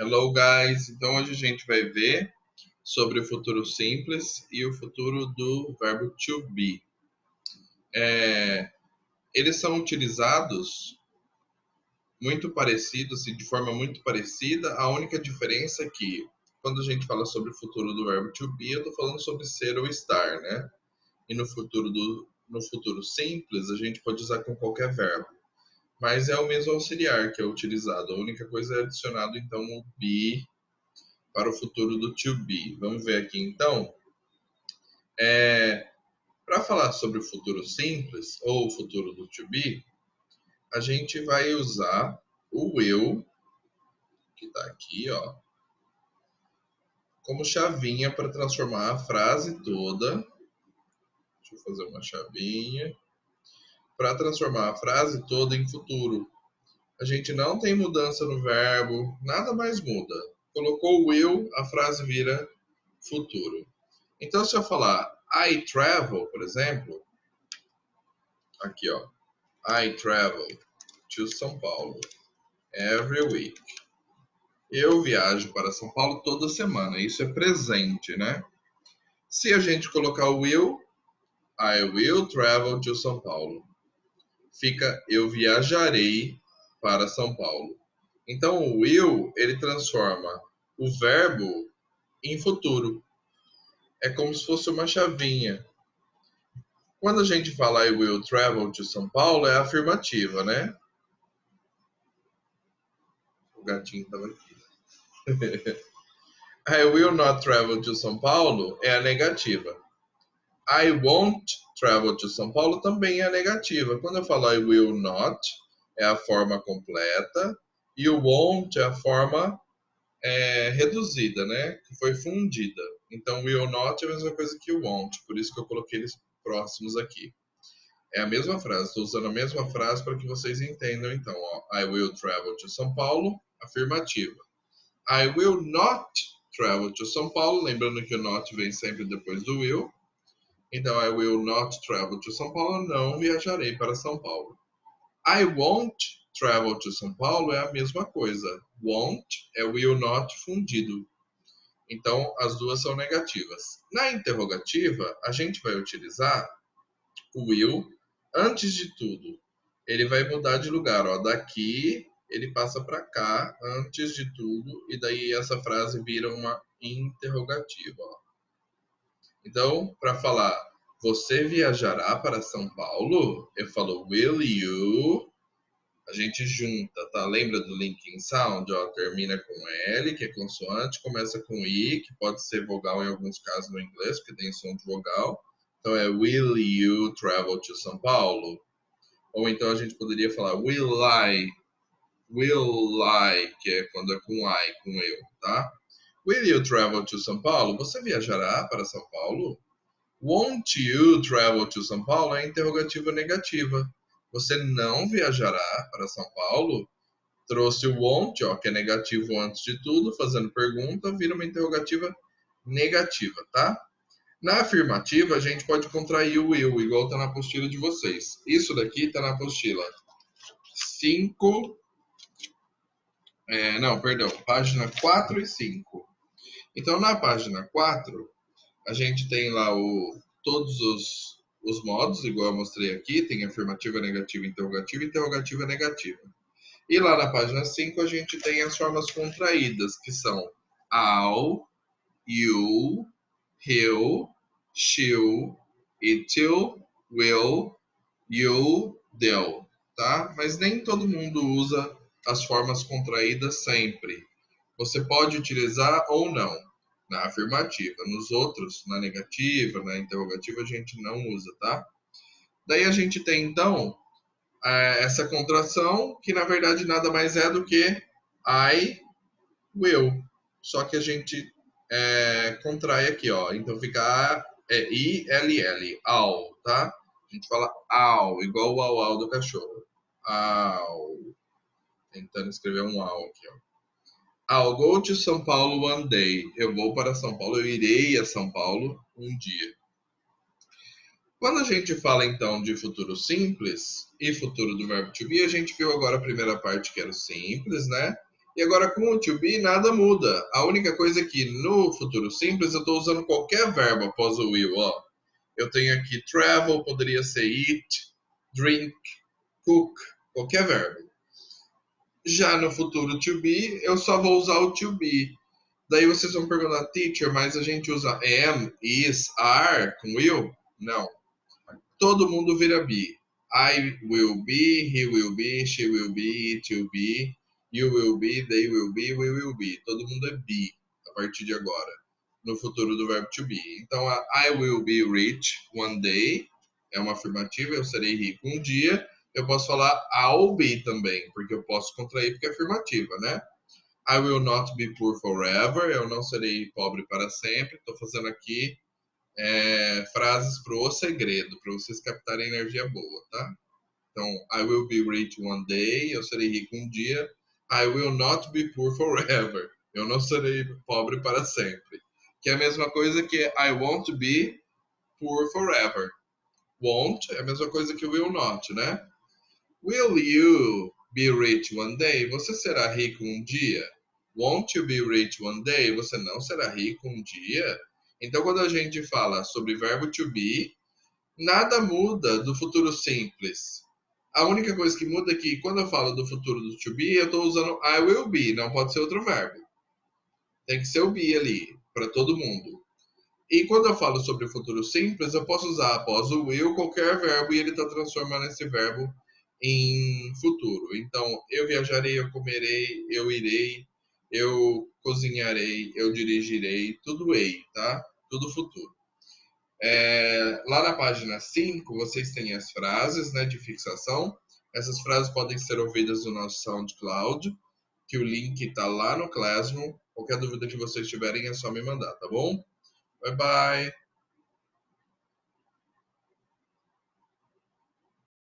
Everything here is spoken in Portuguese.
Hello, guys! Então, hoje a gente vai ver sobre o futuro simples e o futuro do verbo to be. Eles são utilizados muito parecidos e de forma muito parecida. A única diferença é que, quando a gente fala sobre o futuro do verbo to be, eu estou falando sobre ser ou estar, né? E no futuro simples, a gente pode usar com qualquer verbo. Mas é o mesmo auxiliar que é utilizado. A única coisa é adicionado, então, o be para o futuro do to be. Vamos ver aqui então. Para falar sobre o futuro simples ou o futuro do to be, a gente vai usar o will, que está aqui, ó, como chavinha para transformar a frase toda. Deixa eu fazer uma chavinha. Para transformar a frase toda em futuro. A gente não tem mudança no verbo, nada mais muda. Colocou o will, a frase vira futuro. Então, se eu falar I travel, por exemplo, aqui, ó, I travel to São Paulo every week. Eu viajo para São Paulo toda semana. Isso é presente, né? Se a gente colocar o will, I will travel to São Paulo. Fica eu viajarei para São Paulo. Então o will, ele transforma o verbo em futuro. É como se fosse uma chavinha. Quando a gente fala I will travel to São Paulo, é afirmativa, né? O gatinho estava aqui. I will not travel to São Paulo é a negativa. I won't travel to São Paulo também é a negativa. Quando eu falo I will not, é a forma completa. E o won't é a forma reduzida, né? Que foi fundida. Então, will not é a mesma coisa que won't. Por isso que eu coloquei eles próximos aqui. É a mesma frase. Estou usando a mesma frase para que vocês entendam. Então, ó, I will travel to São Paulo, afirmativa. I will not travel to São Paulo. Lembrando que o not vem sempre depois do will. Então, I will not travel to São Paulo. Não viajarei para São Paulo. I won't travel to São Paulo é a mesma coisa. Won't é will not fundido. Então, as duas são negativas. Na interrogativa, a gente vai utilizar o will antes de tudo. Ele vai mudar de lugar. Ó. Daqui, ele passa para cá, antes de tudo. E daí essa frase vira uma interrogativa. Ó. Então, para falar, você viajará para São Paulo? Eu falo, will you? A gente junta, tá? Lembra do linking sound? Ó, termina com L, que é consoante, começa com I, que pode ser vogal em alguns casos no inglês, porque tem som de vogal. Então é will you travel to São Paulo? Ou então a gente poderia falar will I, que é quando é com I, com eu, tá? Will you travel to São Paulo? Você viajará para São Paulo? Won't you travel to São Paulo é interrogativa negativa. Você não viajará para São Paulo? Trouxe o won't, ó, que é negativo antes de tudo, fazendo pergunta, vira uma interrogativa negativa, tá? Na afirmativa, a gente pode contrair o will, igual está na apostila de vocês. Isso daqui está na apostila 5... página 4 e 5. Então, na página 4, a gente tem lá todos os modos, igual eu mostrei aqui, tem afirmativa, negativa, interrogativa, negativa. E lá na página 5 a gente tem as formas contraídas, que são I'll, you, he'll, she'll, it'll, will, you'll, they'll, tá? Mas nem todo mundo usa as formas contraídas sempre. Você pode utilizar ou não na afirmativa. Nos outros, na negativa, na interrogativa, a gente não usa, tá? Daí a gente tem, então, essa contração, que na verdade nada mais é do que I will. Só que a gente contrai aqui, ó. Então fica I-L-L, all, tá? A gente fala all, igual o au-au do cachorro. All. Tentando escrever um all aqui, ó. I'll go to São Paulo one day. Eu vou para São Paulo, eu irei a São Paulo um dia. Quando a gente fala então de futuro simples e futuro do verbo to be, a gente viu agora a primeira parte que era o simples, né? E agora com o to be nada muda. A única coisa é que no futuro simples eu estou usando qualquer verbo após o will. Ó. Eu tenho aqui travel, poderia ser eat, drink, cook, qualquer verbo. Já no futuro to be, eu só vou usar o to be. Daí vocês vão perguntar, teacher, mas a gente usa am, is, are com will? Não. Todo mundo vira be. I will be, he will be, she will be, it will be, you will be, they will be, we will be. Todo mundo é be a partir de agora, no futuro do verbo to be. Então, a I will be rich one day é uma afirmativa, eu serei rico um dia. Eu posso falar I'll be também, porque eu posso contrair porque é afirmativa, né? I will not be poor forever, eu não serei pobre para sempre. Estou fazendo aqui frases pro segredo, para vocês captarem energia boa, tá? Então, I will be rich one day, eu serei rico um dia. I will not be poor forever, eu não serei pobre para sempre. Que é a mesma coisa que I won't be poor forever. Won't é a mesma coisa que will not, né? Will you be rich one day? Você será rico um dia? Won't you be rich one day? Você não será rico um dia? Então, quando a gente fala sobre verbo to be, nada muda do futuro simples. A única coisa que muda é que quando eu falo do futuro do to be, eu estou usando I will be, não pode ser outro verbo. Tem que ser o be ali, para todo mundo. E quando eu falo sobre o futuro simples, eu posso usar após o will qualquer verbo e ele está transformando esse verbo em futuro. Então, eu viajarei, eu comerei, eu irei, eu cozinharei, eu dirigirei, tudo ei, tá? Tudo futuro. Lá na página 5, vocês têm as frases, né, de fixação. Essas frases podem ser ouvidas no nosso SoundCloud, que o link está lá no Classroom. Qualquer dúvida que vocês tiverem é só me mandar, tá bom? Bye bye!